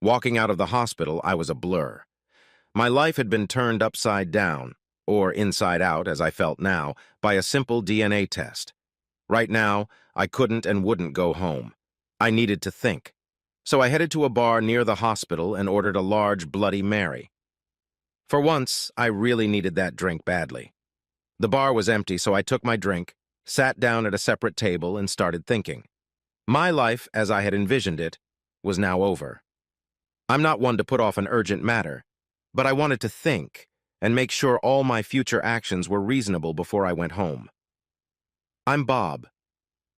Walking out of the hospital, I was a blur. My life had been turned upside down, or inside out, as I felt now, by a simple DNA test. Right now, I couldn't and wouldn't go home. I needed to think. So I headed to a bar near the hospital and ordered a large Bloody Mary. For once, I really needed that drink badly. The bar was empty, so I took my drink, sat down at a separate table, and started thinking. My life, as I had envisioned it, was now over. I'm not one to put off an urgent matter, but I wanted to think and make sure all my future actions were reasonable before I went home. I'm Bob.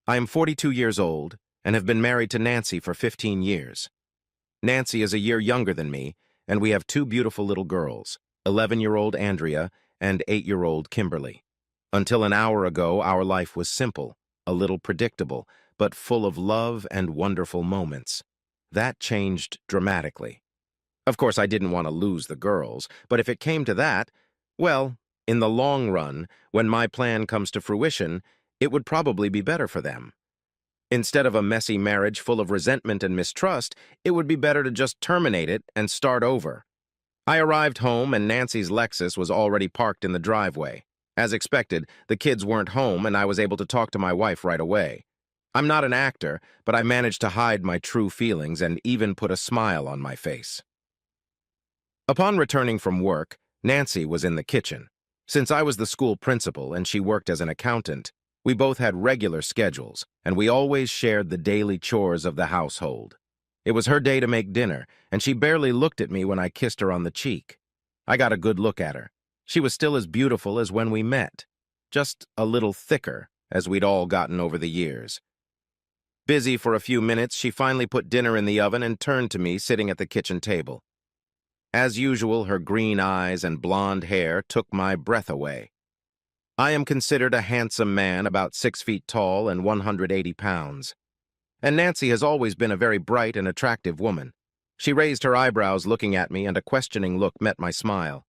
I am 42 years old and have been married to Nancy for 15 years. Nancy is a year younger than me, and we have two beautiful little girls, 11-year-old Andrea and 8-year-old Kimberly. Until an hour ago, our life was simple, a little predictable, but full of love and wonderful moments. That changed dramatically. Of course, I didn't want to lose the girls, but if it came to that, well, in the long run, when my plan comes to fruition, it would probably be better for them. Instead of a messy marriage full of resentment and mistrust, it would be better to just terminate it and start over. I arrived home and Nancy's Lexus was already parked in the driveway. As expected, the kids weren't home and I was able to talk to my wife right away. I'm not an actor, but I managed to hide my true feelings and even put a smile on my face. Upon returning from work, Nancy was in the kitchen. Since I was the school principal and she worked as an accountant, we both had regular schedules, and we always shared the daily chores of the household. It was her day to make dinner, and she barely looked at me when I kissed her on the cheek. I got a good look at her. She was still as beautiful as when we met, just a little thicker, as we'd all gotten over the years. Busy for a few minutes, she finally put dinner in the oven and turned to me sitting at the kitchen table. As usual, her green eyes and blonde hair took my breath away. I am considered a handsome man, about 6 feet tall and 180 pounds. And Nancy has always been a very bright and attractive woman. She raised her eyebrows looking at me, and a questioning look met my smile.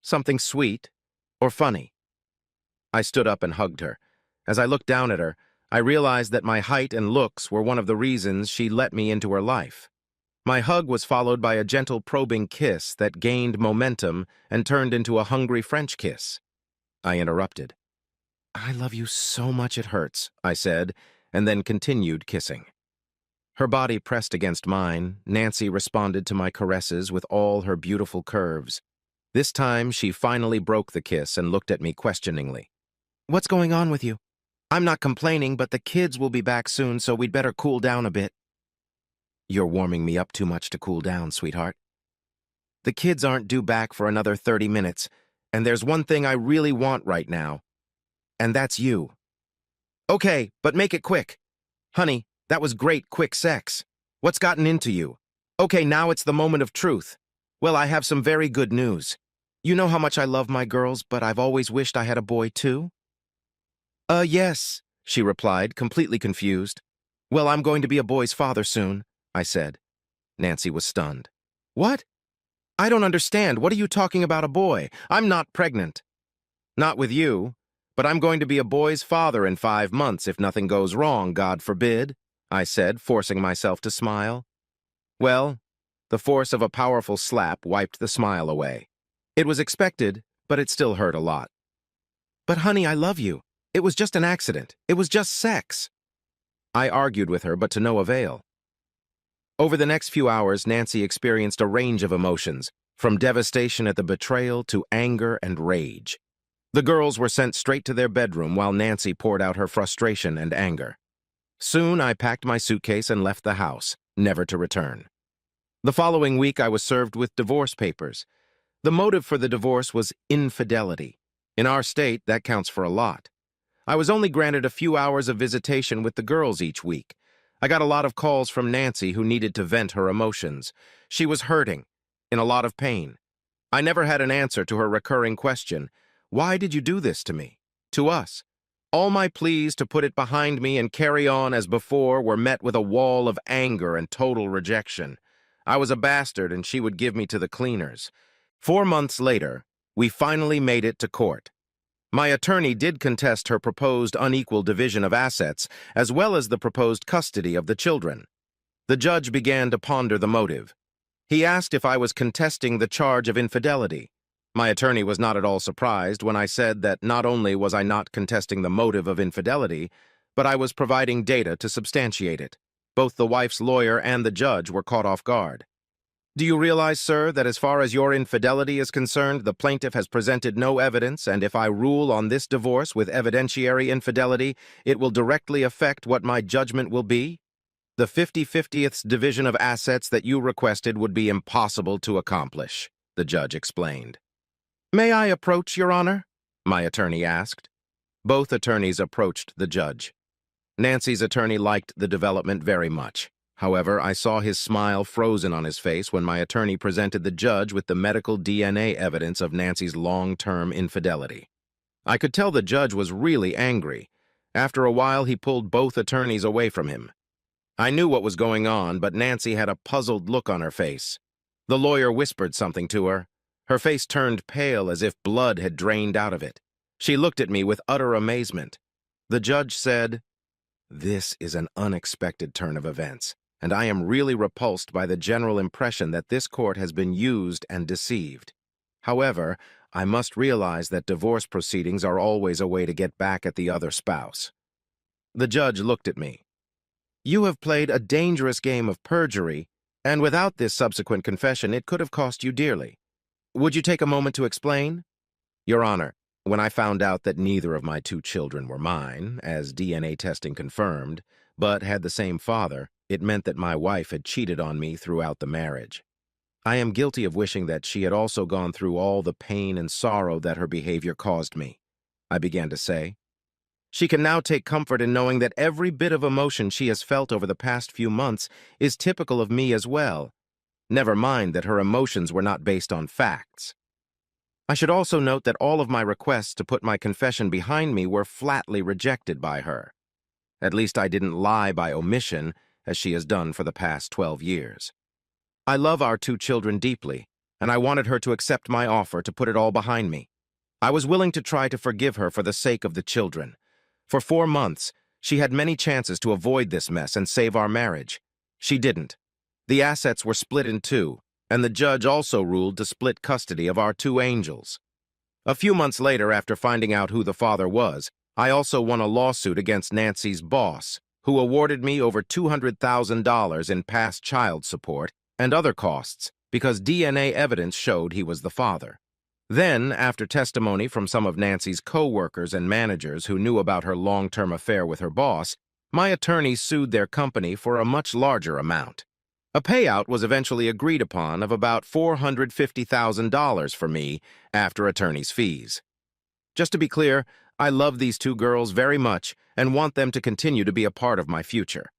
Something sweet or funny? I stood up and hugged her. As I looked down at her, I realized that my height and looks were one of the reasons she let me into her life. My hug was followed by a gentle probing kiss that gained momentum and turned into a hungry French kiss. I interrupted. "I love you so much it hurts," I said, and then continued kissing. Her body pressed against mine. Nancy responded to my caresses with all her beautiful curves. This time, she finally broke the kiss and looked at me questioningly. "What's going on with you? I'm not complaining, but the kids will be back soon, so we'd better cool down a bit." "You're warming me up too much to cool down, sweetheart." "The kids aren't due back for another 30 minutes. And there's one thing I really want right now, and that's you." "Okay, but make it quick." "Honey, that was great quick sex. What's gotten into you?" "Okay, now it's the moment of truth." "Well, I have some very good news. You know how much I love my girls, but I've always wished I had a boy too?" Yes," she replied, completely confused. "Well, I'm going to be a boy's father soon," I said. Nancy was stunned. "What? I don't understand. What are you talking about, a boy? I'm not pregnant." "Not with you, but I'm going to be a boy's father in 5 months if nothing goes wrong, God forbid," I said, forcing myself to smile. Well, the force of a powerful slap wiped the smile away. It was expected, but it still hurt a lot. "But honey, I love you. It was just an accident. It was just sex." I argued with her, but to no avail. Over the next few hours, Nancy experienced a range of emotions, from devastation at the betrayal to anger and rage. The girls were sent straight to their bedroom while Nancy poured out her frustration and anger. Soon, I packed my suitcase and left the house, never to return. The following week, I was served with divorce papers. The motive for the divorce was infidelity. In our state, that counts for a lot. I was only granted a few hours of visitation with the girls each week. I got a lot of calls from Nancy, who needed to vent her emotions. She was hurting, in a lot of pain. I never had an answer to her recurring question, "Why did you do this to me? To us?" All my pleas to put it behind me and carry on as before were met with a wall of anger and total rejection. I was a bastard, and she would give me to the cleaners. 4 months later, we finally made it to court. My attorney did contest her proposed unequal division of assets, as well as the proposed custody of the children. The judge began to ponder the motive. He asked if I was contesting the charge of infidelity. My attorney was not at all surprised when I said that not only was I not contesting the motive of infidelity, but I was providing data to substantiate it. Both the wife's lawyer and the judge were caught off guard. Do you realize, sir, that as far as your infidelity is concerned, the plaintiff has presented no evidence, and if I rule on this divorce with evidentiary infidelity, it will directly affect what my judgment will be? The 50/50th division of assets that you requested would be impossible to accomplish, the judge explained. May I approach, Your Honor? My attorney asked. Both attorneys approached the judge. Nancy's attorney liked the development very much. However, I saw his smile frozen on his face when my attorney presented the judge with the medical DNA evidence of Nancy's long-term infidelity. I could tell the judge was really angry. After a while, he pulled both attorneys away from him. I knew what was going on, but Nancy had a puzzled look on her face. The lawyer whispered something to her. Her face turned pale as if blood had drained out of it. She looked at me with utter amazement. The judge said, "This is an unexpected turn of events, and I am really repulsed by the general impression that this court has been used and deceived. However, I must realize that divorce proceedings are always a way to get back at the other spouse." The judge looked at me. "You have played a dangerous game of perjury, and without this subsequent confession, it could have cost you dearly. Would you take a moment to explain?" Your Honor, when I found out that neither of my two children were mine, as DNA testing confirmed, but had the same father, it meant that my wife had cheated on me throughout the marriage. I am guilty of wishing that she had also gone through all the pain and sorrow that her behavior caused me, I began to say. She can now take comfort in knowing that every bit of emotion she has felt over the past few months is typical of me as well. Never mind that her emotions were not based on facts. I should also note that all of my requests to put my confession behind me were flatly rejected by her. At least I didn't lie by omission, as she has done for the past 12 years. I love our two children deeply, and I wanted her to accept my offer to put it all behind me. I was willing to try to forgive her for the sake of the children. For 4 months, she had many chances to avoid this mess and save our marriage. She didn't. The assets were split in two, and the judge also ruled to split custody of our 2 angels. A few months later, after finding out who the father was, I also won a lawsuit against Nancy's boss, who awarded me over $200,000 in past child support and other costs because DNA evidence showed he was the father. Then, after testimony from some of Nancy's co-workers and managers who knew about her long-term affair with her boss, my attorneys sued their company for a much larger amount. A payout was eventually agreed upon of about $450,000 for me after attorney's fees. Just to be clear, I love these 2 girls very much and want them to continue to be a part of my future.